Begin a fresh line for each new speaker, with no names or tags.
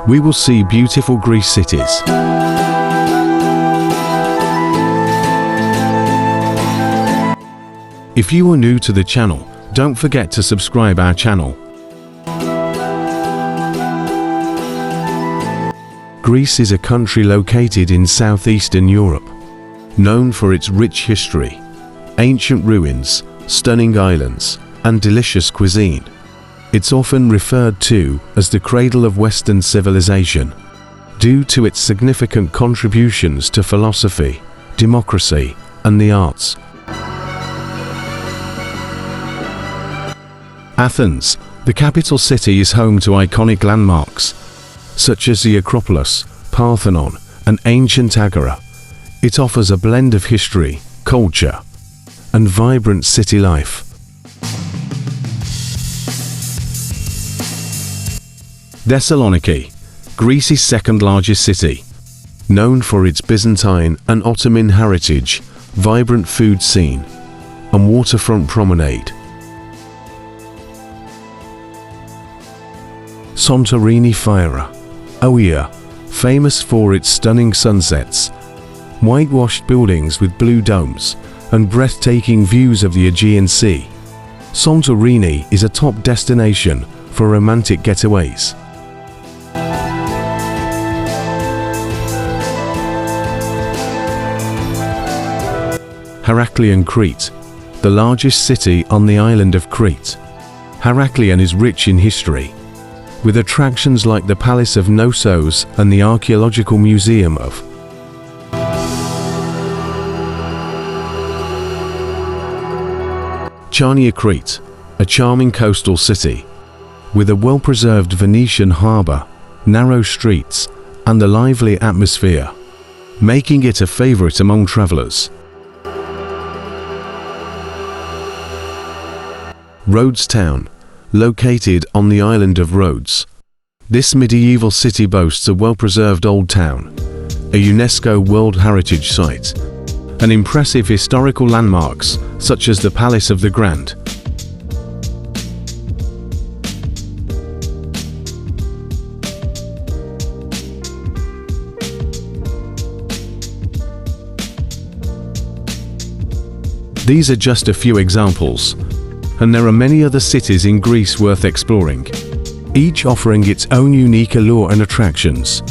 we will see beautiful Greece cities. If you are new to the channel, don't forget to subscribe our channel. Greece is a country located in southeastern Europe, known for its rich history, ancient ruins, stunning islands, and delicious cuisine. It's often referred to as the cradle of Western civilization, due to its significant contributions to philosophy, democracy, and the arts. Athens, the capital city, is home to iconic landmarks, such as the Acropolis, Parthenon, and ancient Agora. It offers a blend of history, culture, and vibrant city life. Thessaloniki, Greece's second largest city, known for its Byzantine and Ottoman heritage, vibrant food scene, and waterfront promenade. Santorini, Fira, Oia, famous for its stunning sunsets, whitewashed buildings with blue domes, and breathtaking views of the Aegean Sea. Santorini is a top destination for romantic getaways. Heraklion, Crete, the largest city on the island of Crete. Heraklion is rich in history, with attractions like the Palace of Knossos and the Archaeological Museum of Chania, Crete, a charming coastal city, with a well-preserved Venetian harbour, narrow streets, and a lively atmosphere, making it a favourite among travellers. Rhodes Town, located on the island of Rhodes. This medieval city boasts a well-preserved old town, a UNESCO World Heritage Site, and impressive historical landmarks such as the Palace of the Grand. These are just a few examples, and there are many other cities in Greece worth exploring, each offering its own unique allure and attractions.